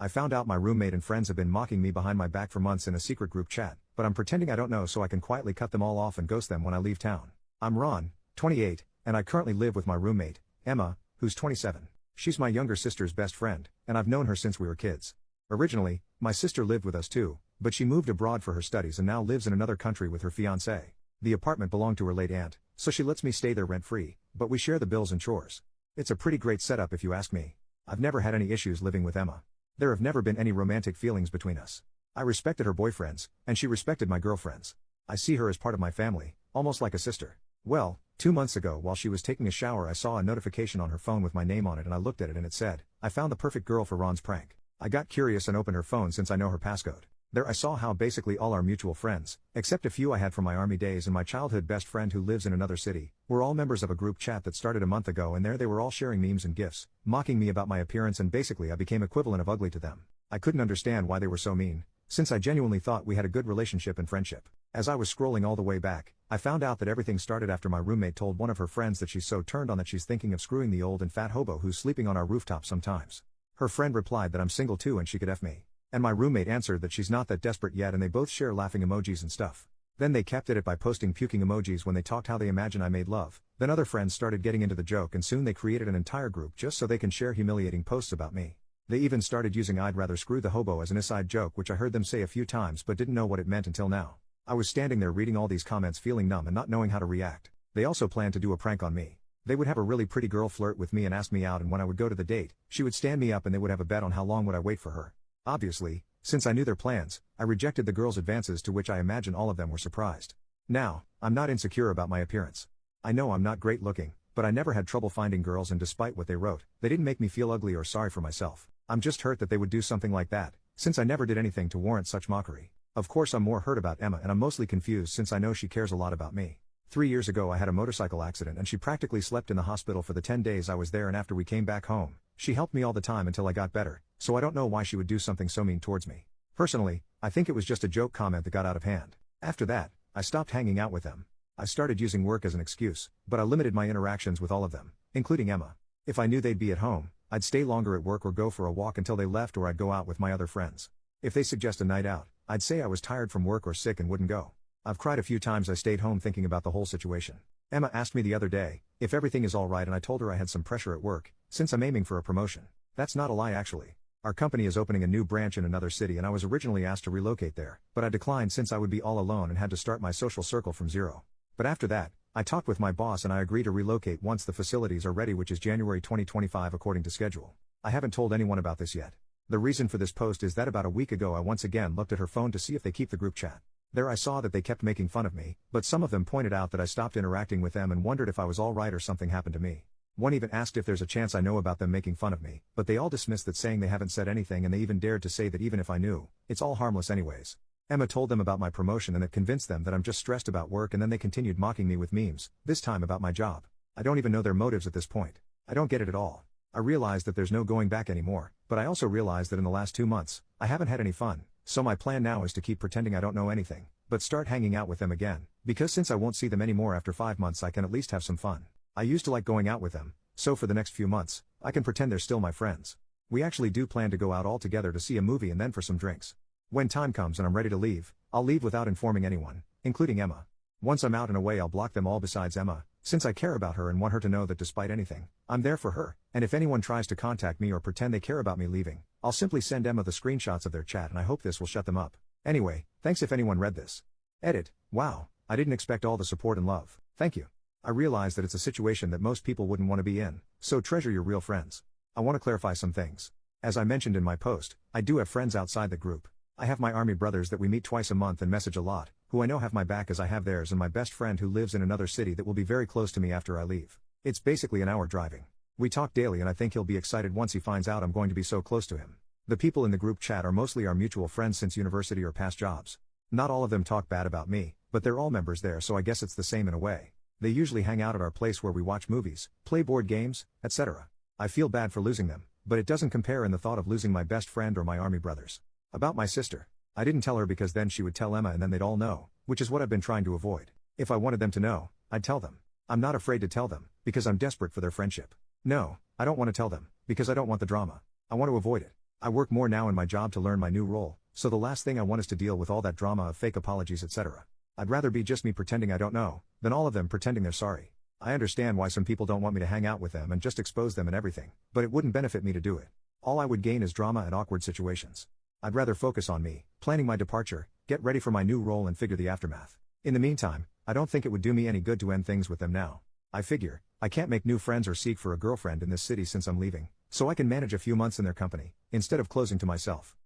I found out my roommate and friends have been mocking me behind my back for months in a secret group chat, but I'm pretending I don't know so I can quietly cut them all off and ghost them when I leave town. I'm Ron, 28, and I currently live with my roommate, Emma, who's 27. She's my younger sister's best friend, and I've known her since we were kids. Originally, my sister lived with us too, but she moved abroad for her studies and now lives in another country with her fiancé. The apartment belonged to her late aunt, so she lets me stay there rent-free, but we share the bills and chores. It's a pretty great setup if you ask me. I've never had any issues living with Emma. There have never been any romantic feelings between us. I respected her boyfriends, and she respected my girlfriends. I see her as part of my family, almost like a sister. Well, 2 months ago while she was taking a shower I saw a notification on her phone with my name on it and I looked at it and it said, "I found the perfect girl for Ron's prank." I got curious and opened her phone since I know her passcode. There I saw how basically all our mutual friends, except a few I had from my army days and my childhood best friend who lives in another city, were all members of a group chat that started a month ago, and there they were all sharing memes and gifs, mocking me about my appearance, and basically I became equivalent of ugly to them. I couldn't understand why they were so mean, since I genuinely thought we had a good relationship and friendship. As I was scrolling all the way back, I found out that everything started after my roommate told one of her friends that she's so turned on that she's thinking of screwing the old and fat hobo who's sleeping on our rooftop sometimes. Her friend replied that I'm single too and she could F me. And my roommate answered that she's not that desperate yet, and they both share laughing emojis and stuff. Then they kept at it by posting puking emojis when they talked how they imagine I made love. Then other friends started getting into the joke and soon they created an entire group just so they can share humiliating posts about me. They even started using "I'd rather screw the hobo" as an aside joke, which I heard them say a few times but didn't know what it meant until now. I was standing there reading all these comments feeling numb and not knowing how to react. They also planned to do a prank on me. They would have a really pretty girl flirt with me and ask me out, and when I would go to the date, she would stand me up and they would have a bet on how long would I wait for her. Obviously, since I knew their plans, I rejected the girls' advances, to which I imagine all of them were surprised. Now, I'm not insecure about my appearance. I know I'm not great looking, but I never had trouble finding girls, and despite what they wrote, they didn't make me feel ugly or sorry for myself. I'm just hurt that they would do something like that, since I never did anything to warrant such mockery. Of course I'm more hurt about Emma, and I'm mostly confused since I know she cares a lot about me. 3 years ago I had a motorcycle accident and she practically slept in the hospital for the 10 days I was there, and after we came back home, she helped me all the time until I got better, so I don't know why she would do something so mean towards me. Personally, I think it was just a joke comment that got out of hand. After that, I stopped hanging out with them. I started using work as an excuse, but I limited my interactions with all of them, including Emma. If I knew they'd be at home, I'd stay longer at work or go for a walk until they left, or I'd go out with my other friends. If they suggest a night out, I'd say I was tired from work or sick and wouldn't go. I've cried a few times. I stayed home thinking about the whole situation. Emma asked me the other day if everything is alright, and I told her I had some pressure at work, since I'm aiming for a promotion. That's not a lie actually. Our company is opening a new branch in another city and I was originally asked to relocate there, but I declined since I would be all alone and had to start my social circle from zero. But after that, I talked with my boss and I agreed to relocate once the facilities are ready, which is January 2025 according to schedule. I haven't told anyone about this yet. The reason for this post is that about a week ago I once again looked at her phone to see if they keep the group chat. There I saw that they kept making fun of me, but some of them pointed out that I stopped interacting with them and wondered if I was alright or something happened to me. One even asked if there's a chance I know about them making fun of me, but they all dismissed that, saying they haven't said anything, and they even dared to say that even if I knew, it's all harmless anyways. Emma told them about my promotion and it convinced them that I'm just stressed about work, and then they continued mocking me with memes, this time about my job. I don't even know their motives at this point. I don't get it at all. I realize that there's no going back anymore, but I also realize that in the last 2 months, I haven't had any fun, so my plan now is to keep pretending I don't know anything, but start hanging out with them again, because since I won't see them anymore after 5 months I can at least have some fun. I used to like going out with them, so for the next few months, I can pretend they're still my friends. We actually do plan to go out all together to see a movie and then for some drinks. When time comes and I'm ready to leave, I'll leave without informing anyone, including Emma. Once I'm out and away I'll block them all besides Emma, since I care about her and want her to know that despite anything, I'm there for her, and if anyone tries to contact me or pretend they care about me leaving, I'll simply send Emma the screenshots of their chat, and I hope this will shut them up. Anyway, thanks if anyone read this. Edit. Wow, I didn't expect all the support and love. Thank you. I realize that it's a situation that most people wouldn't want to be in, so treasure your real friends. I want to clarify some things. As I mentioned in my post, I do have friends outside the group. I have my army brothers that we meet twice a month and message a lot, who I know have my back as I have theirs, and my best friend who lives in another city that will be very close to me after I leave. It's basically an hour driving. We talk daily and I think he'll be excited once he finds out I'm going to be so close to him. The people in the group chat are mostly our mutual friends since university or past jobs. Not all of them talk bad about me, but they're all members there, so I guess it's the same in a way. They usually hang out at our place where we watch movies, play board games, etc. I feel bad for losing them, but it doesn't compare in the thought of losing my best friend or my army brothers. About my sister. I didn't tell her because then she would tell Emma and then they'd all know, which is what I've been trying to avoid. If I wanted them to know, I'd tell them. I'm not afraid to tell them, because I'm desperate for their friendship. No, I don't want to tell them, because I don't want the drama. I want to avoid it. I work more now in my job to learn my new role, so the last thing I want is to deal with all that drama of fake apologies, etc. I'd rather be just me pretending I don't know, than all of them pretending they're sorry. I understand why some people don't want me to hang out with them and just expose them and everything, but it wouldn't benefit me to do it. All I would gain is drama and awkward situations. I'd rather focus on me, planning my departure, get ready for my new role and figure the aftermath. In the meantime, I don't think it would do me any good to end things with them now. I figure, I can't make new friends or seek for a girlfriend in this city since I'm leaving, so I can manage a few months in their company, instead of closing to myself.